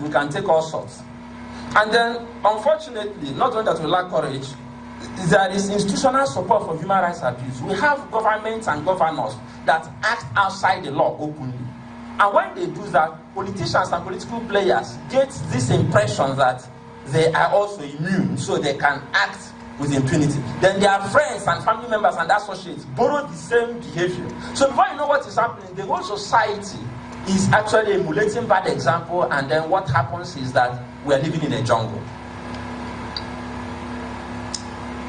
we can take all sorts. And then, unfortunately, not only that we lack courage, there is institutional support for human rights abuse. We have governments and governors that act outside the law openly. And when they do that, politicians and political players get this impression that they are also immune, so they can act with impunity. Then their friends and family members and associates borrow the same behavior. So before you know what is happening, the whole society is actually emulating bad example, and then what happens is that we are living in a jungle.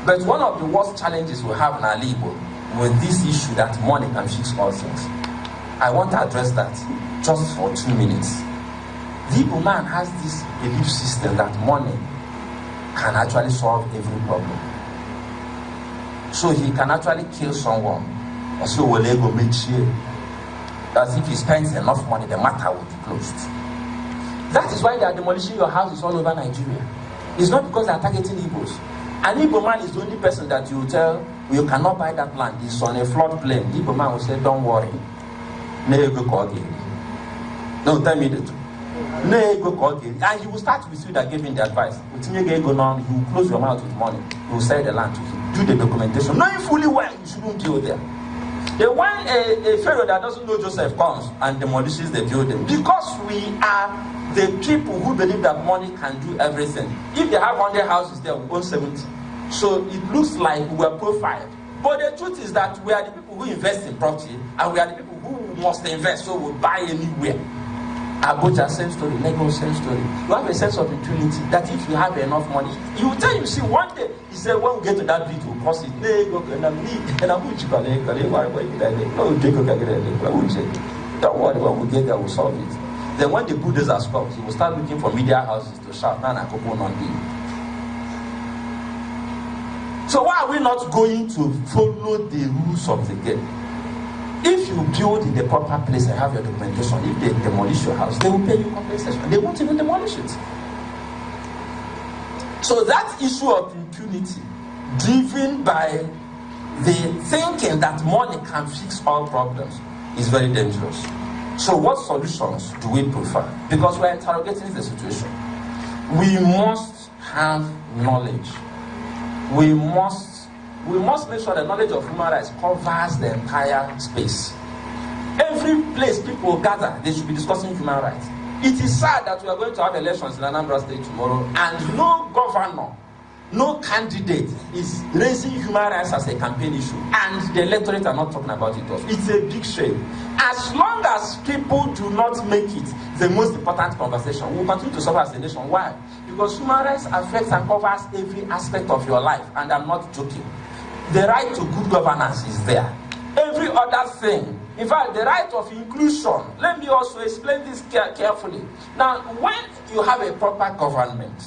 But one of the worst challenges we have in our Igbo with this issue that money can fix all things, I want to address that just for 2 minutes. The Igbo man has this belief system that money can actually solve every problem. So he can actually kill someone, or so will ego make sure that if he spends enough money, the matter will be closed. That is why they are demolishing your houses all over Nigeria. It's not because they are targeting Igbos. An Igbo man is the only person that you tell, you cannot buy that land, it's on a floodplain. The Igbo man will say, don't worry. No, tell me the truth. And he will start with you that gave him the advice. He will close your mouth with money. He will sell the land to him. Do the documentation. Knowing fully well you shouldn't go there. Then when a pharaoh that doesn't know Joseph comes and demolishes the building, because we are the people who believe that money can do everything. If they have 100 houses there, we own 70. So it looks like we were profiled. But the truth is that we are the people who invest in property, and we are the people who must invest, so we buy anywhere. Abuja, same story. Lagos, same story. You have a sense of impunity that if you have enough money, you will tell you, see, one day, he said, when we get to that bridge, we'll cross it. Don't worry, when we get there, we'll solve it. Then when the bulldozers come, he will start looking for media houses to shout, Nana Kopo Nondi. So why are we not going to follow the rules of the game? If you build in the proper place and have your documentation, if they demolish your house, they will pay you compensation. They won't even demolish it. So that issue of impunity, driven by the thinking that money can fix all problems, is very dangerous. So what solutions do we prefer? Because we're interrogating the situation. We must have knowledge. We must make sure the knowledge of human rights covers the entire space. Every place people gather, they should be discussing human rights. It is sad that we are going to have elections in Anambra State tomorrow, and no governor, no candidate is raising human rights as a campaign issue, and the electorate are not talking about it also. It's a big shame. As long as people do not make it the most important conversation, we will continue to suffer as a nation. Why? Because human rights affects and covers every aspect of your life, and I'm not joking. The right to good governance is there. Every other thing, in fact, the right of inclusion. Let me also explain this carefully. Now, when you have a proper government,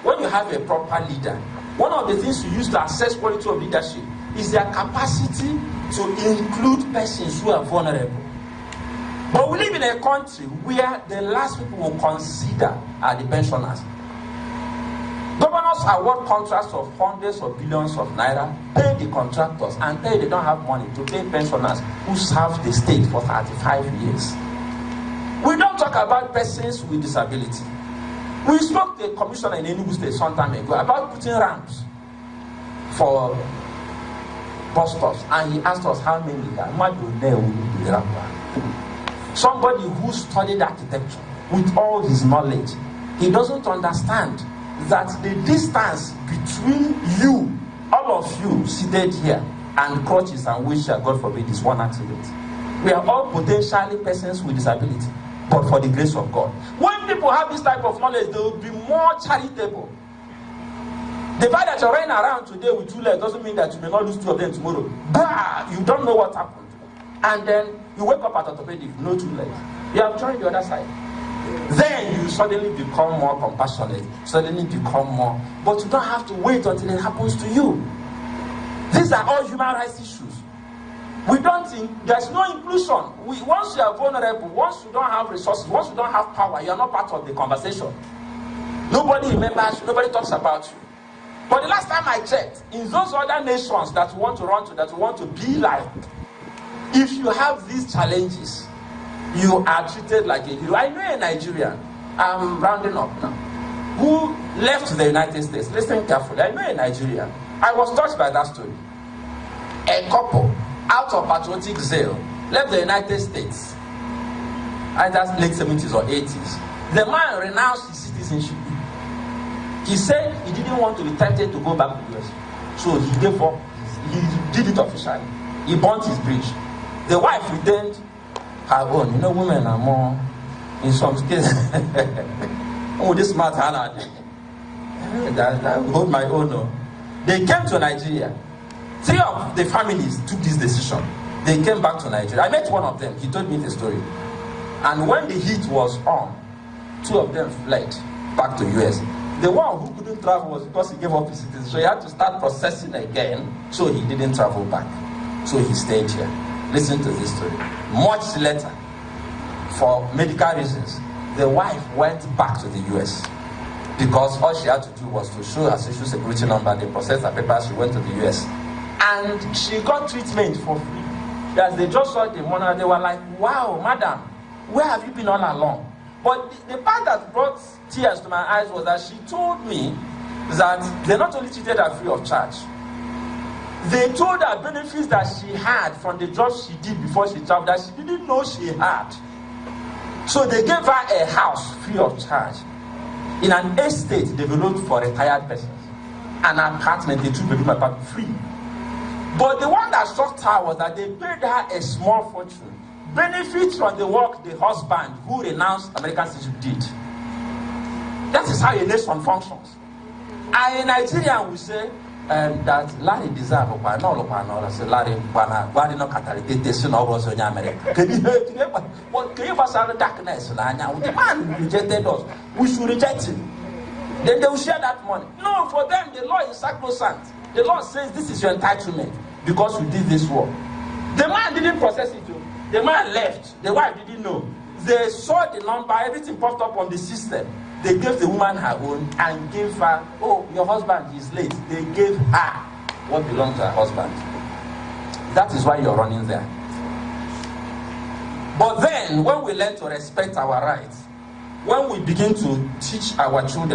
when you have a proper leader, one of the things you use to assess quality of leadership is their capacity to include persons who are vulnerable. But we live in a country where the last people will consider are the pensioners. Governors award contracts of hundreds of billions of naira, pay the contractors, and tell they don't have money to pay pensioners who serve the state for 35 years. We don't talk about persons with disability. We spoke to a commissioner in Enugu State some time ago about putting ramps for bus stops, and he asked us how many. Somebody who studied architecture with all his knowledge, he doesn't understand that the distance between you, all of you seated here, and crutches and wheelchair, God forbid, is one accident. We are all potentially persons with disability, but for the grace of God. When people have this type of knowledge, they will be more charitable. The fact that you're running around today with 2 legs doesn't mean that you may not lose 2 of them tomorrow. Bah! You don't know what happened. And then you wake up at orthopedic, no 2 legs. You have joined the other side. Then you suddenly become more compassionate, suddenly become more. But you don't have to wait until it happens to you. These are all human rights issues. We don't think there's no inclusion. Once you are vulnerable, once you don't have resources, once you don't have power, you are not part of the conversation. Nobody remembers you, nobody talks about you. But the last time I checked, in those other nations that you want to run to, that you want to be like, if you have these challenges, you are treated like a hero. I know a Nigerian I'm rounding up now, who left the United States. Listen carefully. I know in Nigeria, I was touched by that story. A couple, out of patriotic zeal, left the United States, either late 70s or 80s. The man renounced his citizenship. He said he didn't want to be tempted to go back to the US. So he gave up. He did it officially. He burnt his bridge. The wife retained her own. You know, women are more, in some cases, oh, this smart Hannah. I hold my own. No. They came to Nigeria. 3 of the families took this decision. They came back to Nigeria. I met one of them. He told me the story. And when the heat was on, 2 of them fled back to US. The one who couldn't travel was because he gave up his citizenship. So he had to start processing again. So he didn't travel back. So he stayed here. Listen to this story. Much later, for medical reasons, the wife went back to the US because all she had to do was to show her social security number. They processed her papers. She went to the US. And she got treatment for free. As they just saw the money, they were like, wow, madam, where have you been all along? But the part that brought tears to my eyes was that she told me that they not only treated her free of charge, they told her benefits that she had from the job she did before she traveled that she didn't know she had. So they gave her a house free of charge in an estate developed for retired persons. An apartment, a 2-bedroom apartment, free. But the one that shocked her was that they paid her a small fortune. Benefits from the work the husband who renounced American citizenship did. That is how a nation functions. And in Nigeria, we say that Larry deserves a no, say Larry, why no catalytic, no, was in America. Can you pass out the darkness? The man rejected us. We should reject him. Then they will share that money. No, for them, the law is sacrosanct. The law says this is your entitlement because you did this work. The man didn't process it. The man left. The wife didn't know. They saw the number, everything popped up on the system. They gave the woman her own and gave her, oh, your husband is late. They gave her what belonged to her husband. That is why you're running there. But then, when we learn to respect our rights, when we begin to teach our children